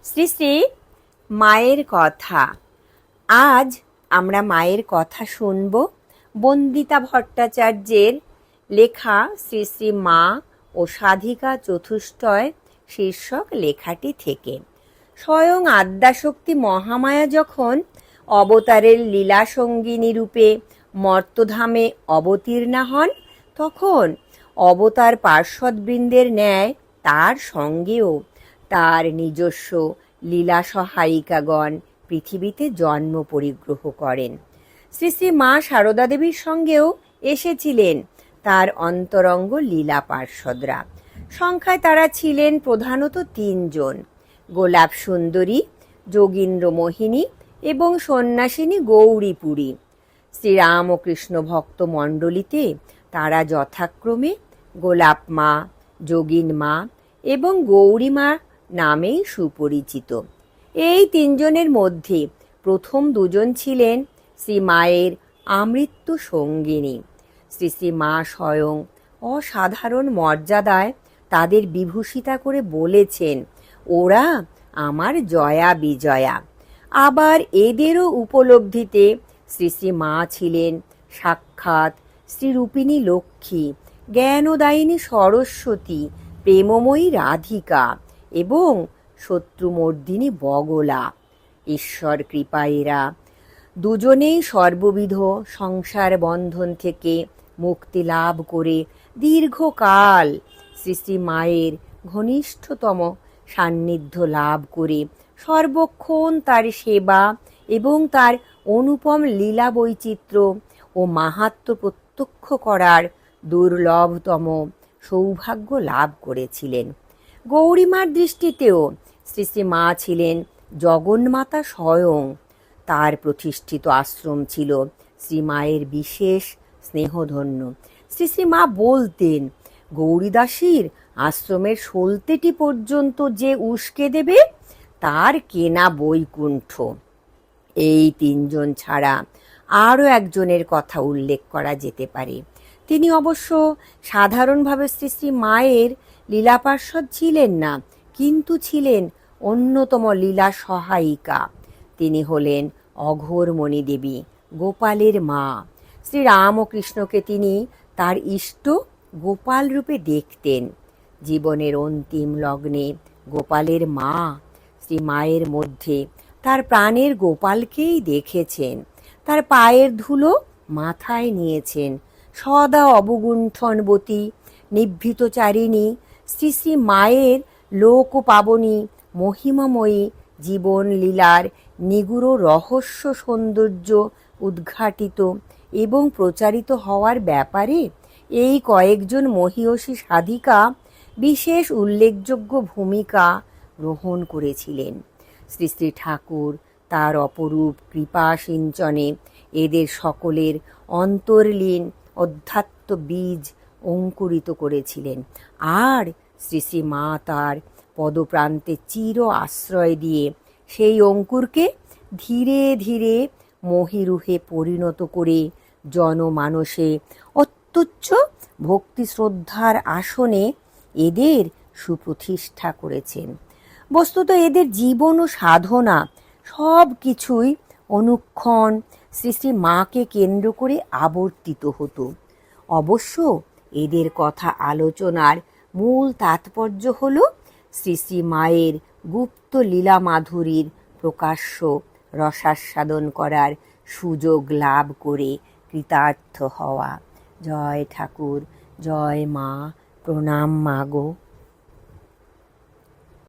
শ্রী শ্রী মায়ের কথা। আজ আমরা মায়ের কথা শুনব বন্দিতা ভট্টাচার্যের লেখা শ্রী শ্রী মা ও সাধিকা চতুষ্টয় শীর্ষক লেখাটি থেকে। স্বয়ং আদ্যাশক্তি মহামায়া যখন অবতারের লীলা সঙ্গিনী রূপে মর্তধামে অবতীর্ণা হন, তখন অবতার পার্শ্বদবৃন্দের ন্যায় তার সঙ্গেও তার নিজস্ব লীলা সহায়িকাগণ পৃথিবীতে জন্ম পরিগ্রহ করেন। শ্রী শ্রী মা সারদা দেবীর সঙ্গেও এসেছিলেন তার অন্তরঙ্গ লীলা পার্ষদরা। সংখ্যায় তারা ছিলেন প্রধানত ৩ জন: গোলাপ সুন্দরী, যোগীন্দ্র মোহিনী এবং সন্ন্যাসিনী গৌরীপুরী। শ্রীরাম ও কৃষ্ণ ভক্ত মণ্ডলীতে তারা যথাক্রমে গোলাপ মা, যোগীন মা এবং গৌরী মা নামেই সুপরিচিত। এই ৩ জনের মধ্যে প্রথম ২ জন ছিলেন শ্রী মায়ের আমৃত্যু সঙ্গিনী। শ্রী শ্রী মা স্বয়ং অসাধারণ মর্যাদায় তাদের বিভূষিতা করে বলেছেন, ওরা আমার জয়া বিজয়া। আবার এদেরও উপলব্ধিতে শ্রী শ্রী মা ছিলেন সাক্ষাৎ শ্রীরূপিণী লক্ষ্মী, জ্ঞানদায়িনী সরস্বতী, প্রেমময়ী রাধিকা এবং শত্রুমর্দিনী বগলা। ঈশ্বর কৃপা এরা দুজনেই সর্ববিধ সংসার বন্ধন থেকে মুক্তি লাভ করে দীর্ঘকাল শ্রী শ্রী মায়ের ঘনিষ্ঠতম সান্নিধ্য লাভ করে সর্বক্ষণ তার সেবা এবং তার অনুপম লীলা বৈচিত্র্য ও মাহাত্ম্য প্রত্যক্ষ করার দুর্লভতম সৌভাগ্য লাভ করেছিলেন। গৌরীমার দৃষ্টিতেও শ্রী শ্রী মা ছিলেন জগন্মাতা স্বয়ং। তার প্রতিষ্ঠিত আশ্রম ছিল শ্রীমায়ের বিশেষ স্নেহধন্য। শ্রী শ্রী মা বলতেন, গৌরীদাসীর আশ্রমের সলতেটি পর্যন্ত যে উস্কে দেবে তার কেনা বৈকুণ্ঠ। এই ৩ জন ছাড়া আরও একজনের কথা উল্লেখ করা যেতে পারে। তিনি অবশ্য সাধারণভাবে শ্রী শ্রী মায়ের লীলা পার্ষদ ছিলেন না, কিন্তু ছিলেন অন্যতম লীলা সহায়িকা। তিনি হলেন অঘোরমণি দেবী, গোপালের মা। শ্রী রাম ও কৃষ্ণকে তিনি তার ইষ্ট গোপাল রূপে দেখতেন। জীবনের অন্তিম লগ্নে গোপালের মা শ্রী মায়ের মধ্যে তার প্রাণের গোপালকেই দেখেছেন। তার পায়ের ধুলো মাথায় নিয়েছেন। সদা অবগুণ্ঠনবতী নিভৃতচারিণী শ্রী শ্রী মায়ের লোক পাবনী মহিমাময়ী জীবন লীলার নিগুড় রহস্য সৌন্দর্য উদ্ঘাটিত এবং প্রচারিত হওয়ার ব্যাপারে এই কয়েকজন মহীয়সী সাধিকা বিশেষ উল্লেখযোগ্য ভূমিকা গ্রহণ করেছিলেন। শ্রী শ্রী ঠাকুর তার অপরূপ কৃপা সিঞ্চনে এদের সকলের অন্তর্লীন অধ্যাত্ম বীজ অঙ্কুরিত করেছিলেন, আর শ্রী শ্রী মা তার পদপ্রান্তে চির আশ্রয় দিয়ে সেই অঙ্কুরকে ধীরে ধীরে মহীরুহে পরিণত করে জনমানসে অত্যুচ্চ ভক্তি শ্রদ্ধার আসনে এদের সুপ্রতিষ্ঠা করেছেন। বস্তুত এদের জীবন ও সাধনা সব কিছুই অনুক্ষণ শ্রী শ্রী মাকে কেন্দ্র করে আবর্তিত হতো। অবশ্য এদের কথা আলোচনার মূল তাৎপর্য হল শ্রী শ্রী মায়ের গুপ্ত লীলা মাধুরীর প্রকাশ্য রসাস্বাদন করার সুযোগ লাভ করে কৃতার্থ হওয়া। জয় ঠাকুর, জয় মা, প্রণাম মা গো।